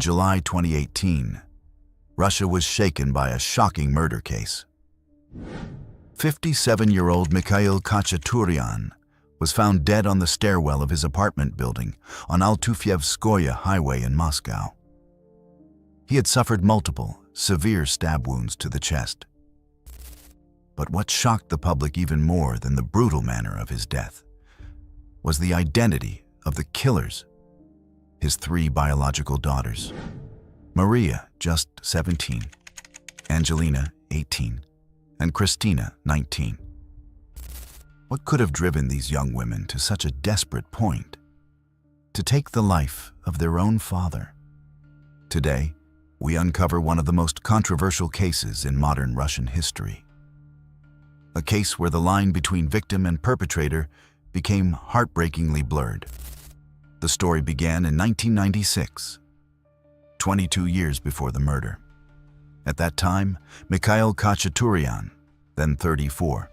In July 2018, Russia was shaken by a shocking murder case. 57-year-old Mikhail Khachaturyan was found dead on the stairwell of his apartment building on Altufyevskoye Highway in Moscow. He had suffered multiple, severe stab wounds to the chest. But what shocked the public even more than the brutal manner of his death was the identity of the killers: his 3 biological daughters. Maria, just 17, Angelina, 18, and Christina, 19. What could have driven these young women to such a desperate point? To take the life of their own father. Today, we uncover one of the most controversial cases in modern Russian history. A case where the line between victim and perpetrator became heartbreakingly blurred. The story began in 1996, 22 years before the murder. At that time, Mikhail Khachaturyan, then 34,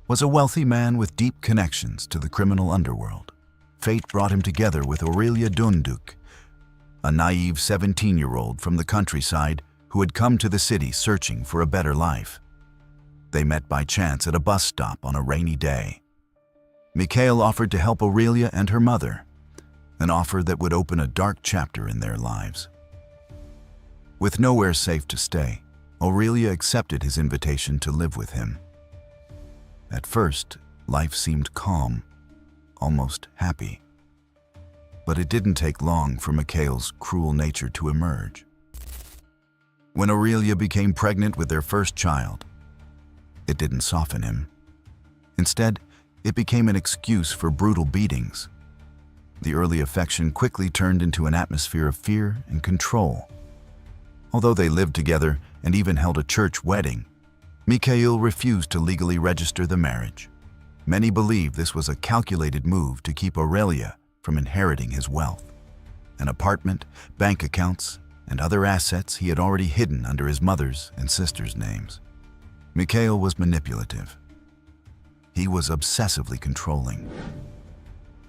was a wealthy man with deep connections to the criminal underworld. Fate brought him together with Aurelia Dunduk, a naive 17-year-old from the countryside who had come to the city searching for a better life. They met by chance at a bus stop on a rainy day. Mikhail offered to help Aurelia and her mother, an offer that would open a dark chapter in their lives. With nowhere safe to stay, Aurelia accepted his invitation to live with him. At first, life seemed calm, almost happy. But it didn't take long for Mikhail's cruel nature to emerge. When Aurelia became pregnant with their first child, it didn't soften him. Instead, it became an excuse for brutal beatings. The early affection quickly turned into an atmosphere of fear and control. Although they lived together and even held a church wedding, Mikhail refused to legally register the marriage. Many believe this was a calculated move to keep Aurelia from inheriting his wealth. An apartment, bank accounts, and other assets he had already hidden under his mother's and sister's names. Mikhail was manipulative. He was obsessively controlling.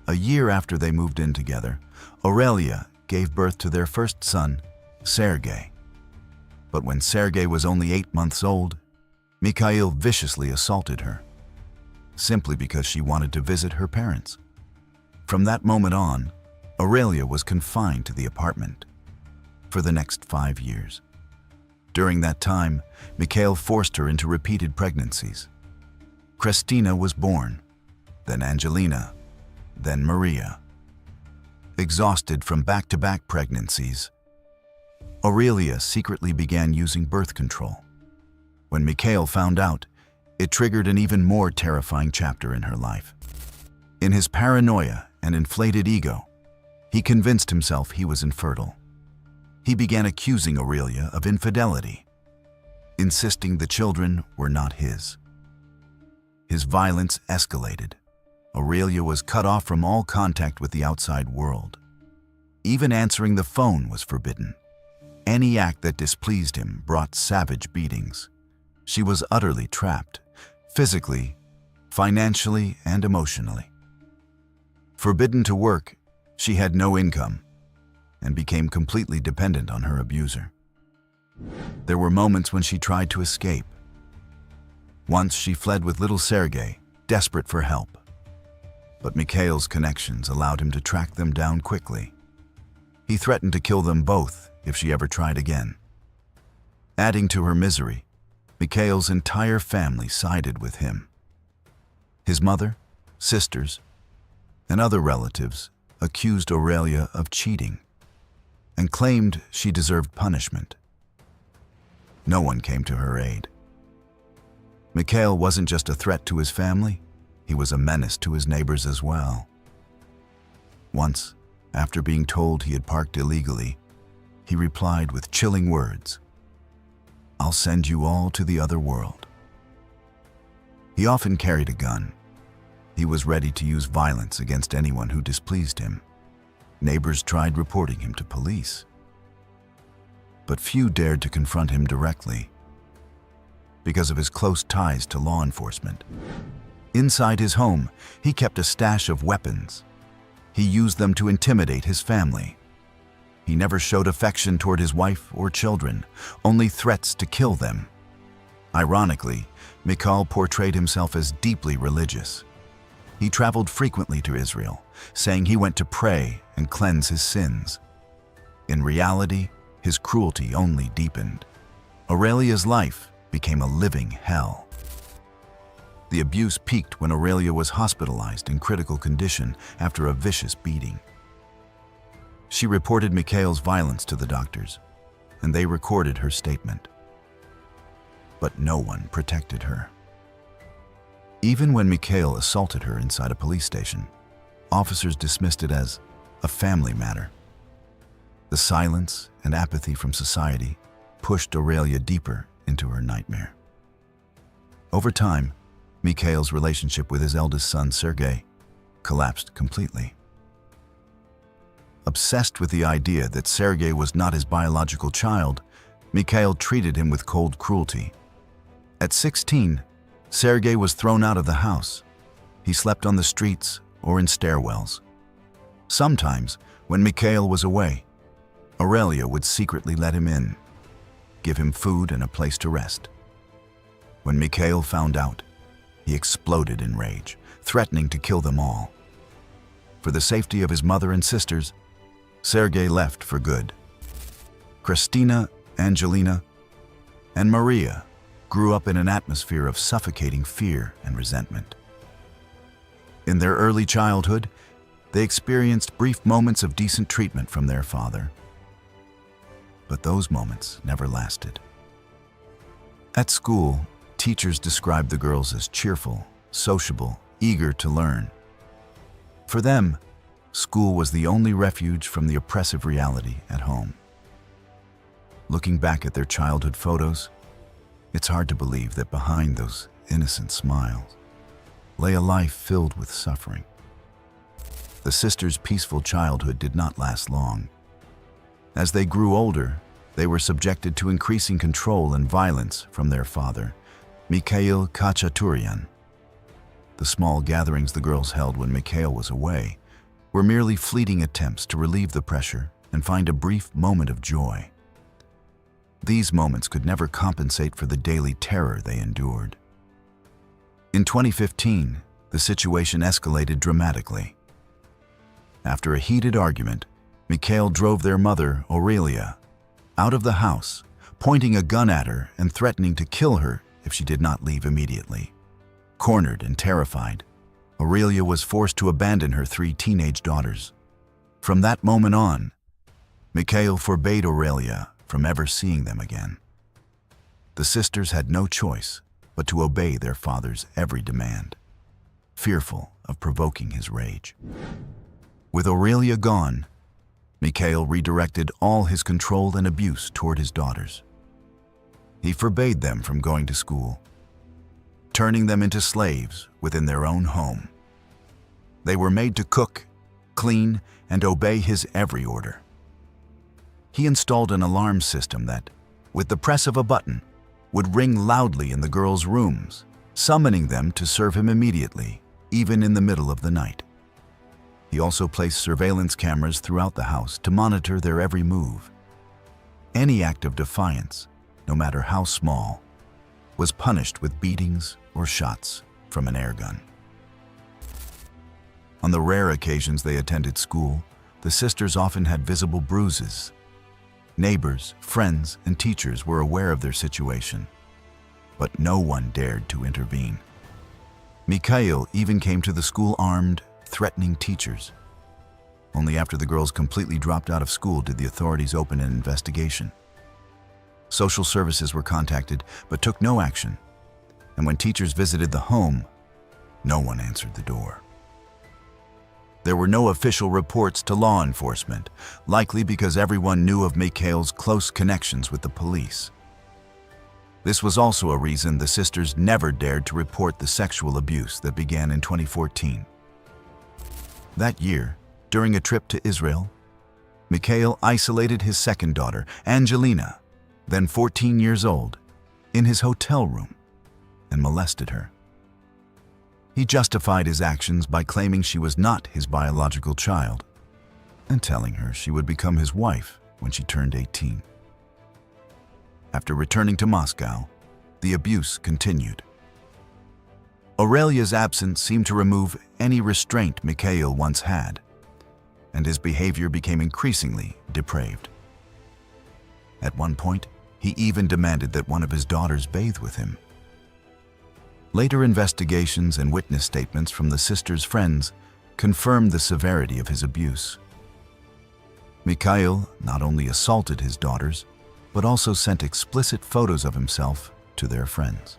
A year after they moved in together, Aurelia gave birth to their first son, Sergei. But when Sergei was only 8 months old, Mikhail viciously assaulted her, simply because she wanted to visit her parents. From that moment on, Aurelia was confined to the apartment for the next 5 years. During that time, Mikhail forced her into repeated pregnancies. Christina was born, then Angelina, then Maria. Exhausted from back-to-back pregnancies, Aurelia secretly began using birth control. When Mikhail found out, it triggered an even more terrifying chapter in her life. In his paranoia and inflated ego, he convinced himself he was infertile. He began accusing Aurelia of infidelity, insisting the children were not his. His violence escalated. Aurelia was cut off from all contact with the outside world. Even answering the phone was forbidden. Any act that displeased him brought savage beatings. She was utterly trapped, physically, financially, and emotionally. Forbidden to work, she had no income and became completely dependent on her abuser. There were moments when she tried to escape. Once she fled with little Sergei, desperate for help. But Mikhail's connections allowed him to track them down quickly. He threatened to kill them both if she ever tried again. Adding to her misery, Mikhail's entire family sided with him. His mother, sisters, and other relatives accused Aurelia of cheating and claimed she deserved punishment. No one came to her aid. Mikhail wasn't just a threat to his family, he was a menace to his neighbors as well. Once, after being told he had parked illegally, he replied with chilling words, "I'll send you all to the other world." He often carried a gun. He was ready to use violence against anyone who displeased him. Neighbors tried reporting him to police, but few dared to confront him directly because of his close ties to law enforcement. Inside his home, he kept a stash of weapons. He used them to intimidate his family. He never showed affection toward his wife or children, only threats to kill them. Ironically, Mikhail portrayed himself as deeply religious. He traveled frequently to Israel, saying he went to pray and cleanse his sins. In reality, his cruelty only deepened. Aurelia's life became a living hell. The abuse peaked when Aurelia was hospitalized in critical condition after a vicious beating. She reported Mikhail's violence to the doctors, and they recorded her statement. But no one protected her. Even when Mikhail assaulted her inside a police station, officers dismissed it as a family matter. The silence and apathy from society pushed Aurelia deeper into her nightmare. Over time, Mikhail's relationship with his eldest son, Sergei, collapsed completely. Obsessed with the idea that Sergei was not his biological child, Mikhail treated him with cold cruelty. At 16, Sergei was thrown out of the house. He slept on the streets or in stairwells. Sometimes, when Mikhail was away, Aurelia would secretly let him in, give him food and a place to rest. When Mikhail found out, he exploded in rage, threatening to kill them all. For the safety of his mother and sisters, Sergei left for good. Christina, Angelina, and Maria grew up in an atmosphere of suffocating fear and resentment. In their early childhood, they experienced brief moments of decent treatment from their father. But those moments never lasted. At school, teachers described the girls as cheerful, sociable, eager to learn. For them, school was the only refuge from the oppressive reality at home. Looking back at their childhood photos, it's hard to believe that behind those innocent smiles lay a life filled with suffering. The sisters' peaceful childhood did not last long. As they grew older, they were subjected to increasing control and violence from their father, Mikhail Khachaturyan. The small gatherings the girls held when Mikhail was away were merely fleeting attempts to relieve the pressure and find a brief moment of joy. These moments could never compensate for the daily terror they endured. In 2015, the situation escalated dramatically. After a heated argument, Mikhail drove their mother, Aurelia, out of the house, pointing a gun at her and threatening to kill her if she did not leave immediately. Cornered and terrified, Aurelia was forced to abandon her 3 teenage daughters. From that moment on, Mikhail forbade Aurelia from ever seeing them again. The sisters had no choice but to obey their father's every demand, fearful of provoking his rage. With Aurelia gone, Mikhail redirected all his control and abuse toward his daughters. He forbade them from going to school, turning them into slaves within their own home. They were made to cook, clean, and obey his every order. He installed an alarm system that, with the press of a button, would ring loudly in the girls' rooms, summoning them to serve him immediately, even in the middle of the night. He also placed surveillance cameras throughout the house to monitor their every move. Any act of defiance, no matter how small, was punished with beatings or shots from an air gun. On the rare occasions they attended school, the sisters often had visible bruises. Neighbors, friends, and teachers were aware of their situation, but no one dared to intervene. Mikhail even came to the school armed, threatening teachers. Only after the girls completely dropped out of school did the authorities open an investigation. Social services were contacted, but took no action. And when teachers visited the home, no one answered the door. There were no official reports to law enforcement, likely because everyone knew of Mikhail's close connections with the police. This was also a reason the sisters never dared to report the sexual abuse that began in 2014. That year, during a trip to Israel, Mikhail isolated his second daughter, Angelina, then 14 years old, in his hotel room and molested her. He justified his actions by claiming she was not his biological child. and telling her she would become his wife when she turned 18. After returning to Moscow, the abuse continued. Aurelia's absence seemed to remove any restraint Mikhail once had, and his behavior became increasingly depraved. At one point, he even demanded that one of his daughters bathe with him. Later investigations and witness statements from the sisters' friends confirmed the severity of his abuse. Mikhail not only assaulted his daughters, but also sent explicit photos of himself to their friends.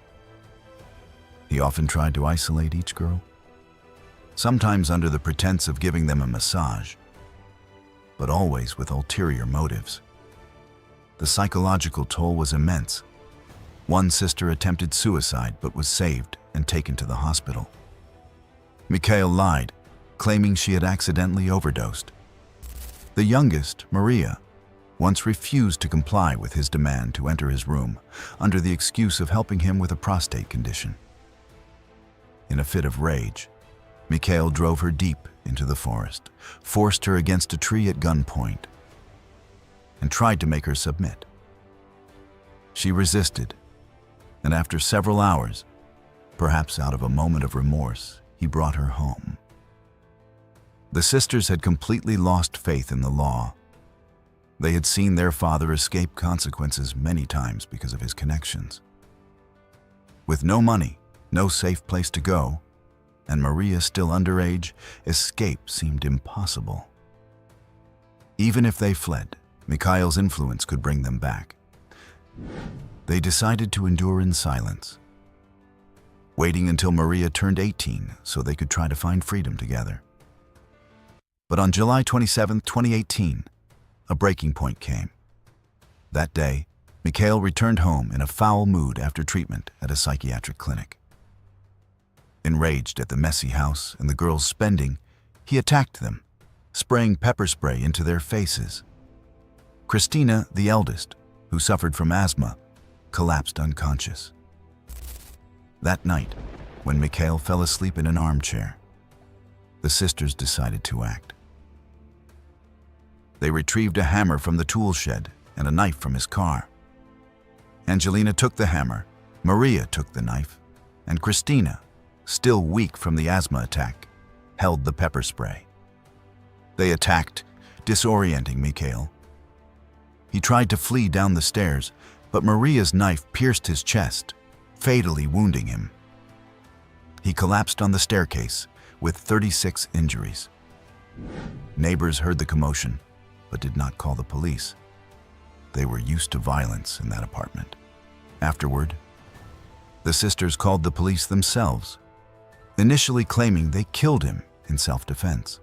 He often tried to isolate each girl, sometimes under the pretense of giving them a massage, but always with ulterior motives. The psychological toll was immense. One sister attempted suicide but was saved and taken to the hospital. Mikhail lied, claiming she had accidentally overdosed. The youngest, Maria, once refused to comply with his demand to enter his room under the excuse of helping him with a prostate condition. In a fit of rage, Mikhail drove her deep into the forest, forced her against a tree at gunpoint, and tried to make her submit. She resisted, and after several hours, perhaps out of a moment of remorse, he brought her home. The sisters had completely lost faith in the law. They had seen their father escape consequences many times because of his connections. With no money, no safe place to go, and Maria still underage, escape seemed impossible. Even if they fled, Mikhail's influence could bring them back. They decided to endure in silence, waiting until Maria turned 18 so they could try to find freedom together. But on July 27, 2018, a breaking point came. That day, Mikhail returned home in a foul mood after treatment at a psychiatric clinic. Enraged at the messy house and the girls' spending, he attacked them, spraying pepper spray into their faces. Christina, the eldest, who suffered from asthma, collapsed unconscious. That night, when Mikhail fell asleep in an armchair, the sisters decided to act. They retrieved a hammer from the tool shed and a knife from his car. Angelina took the hammer, Maria took the knife, and Christina, still weak from the asthma attack, held the pepper spray. They attacked, disorienting Mikhail. He tried to flee down the stairs, but Maria's knife pierced his chest, fatally wounding him. He collapsed on the staircase with 36 injuries. Neighbors heard the commotion, but did not call the police. They were used to violence in that apartment. Afterward, the sisters called the police themselves, initially claiming they killed him in self-defense.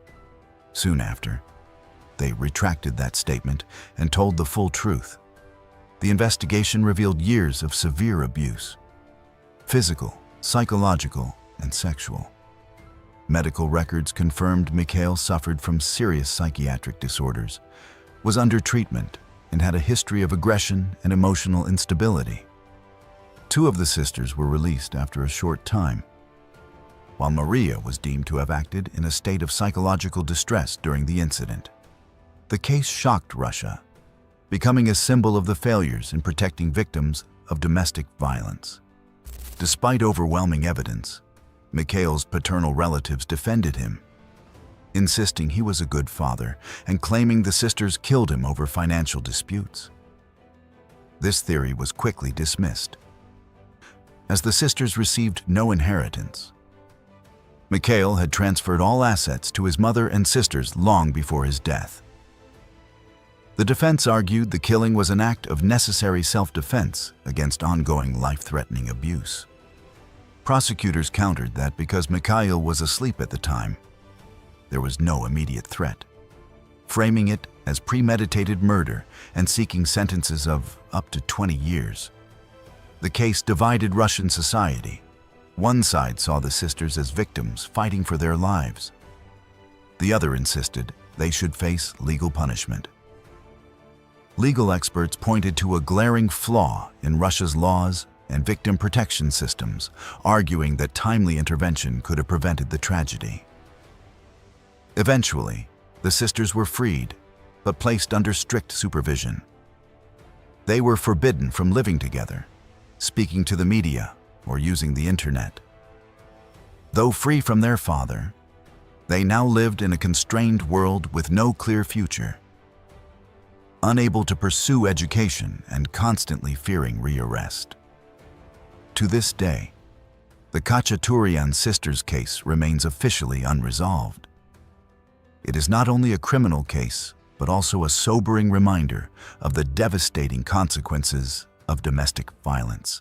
Soon after, they retracted that statement and told the full truth. The investigation revealed years of severe abuse: physical, psychological, and sexual. Medical records confirmed Mikhail suffered from serious psychiatric disorders, was under treatment, and had a history of aggression and emotional instability. 2 of the sisters were released after a short time, while Maria was deemed to have acted in a state of psychological distress during the incident. The case shocked Russia, becoming a symbol of the failures in protecting victims of domestic violence. Despite overwhelming evidence, Mikhail's paternal relatives defended him, insisting he was a good father and claiming the sisters killed him over financial disputes. This theory was quickly dismissed, as the sisters received no inheritance. Mikhail had transferred all assets to his mother and sisters long before his death. The defense argued the killing was an act of necessary self-defense against ongoing life-threatening abuse. Prosecutors countered that because Mikhail was asleep at the time, there was no immediate threat, framing it as premeditated murder and seeking sentences of up to 20 years. The case divided Russian society. One side saw the sisters as victims fighting for their lives. The other insisted they should face legal punishment. Legal experts pointed to a glaring flaw in Russia's laws and victim protection systems, arguing that timely intervention could have prevented the tragedy. Eventually, The sisters were freed, but placed under strict supervision. They were forbidden from living together, speaking to the media, or using the internet. Though free from their father, they now lived in a constrained world with no clear future, unable to pursue education and constantly fearing rearrest. To this day, the Khachaturyan sisters' case remains officially unresolved. It is not only a criminal case, but also a sobering reminder of the devastating consequences of domestic violence.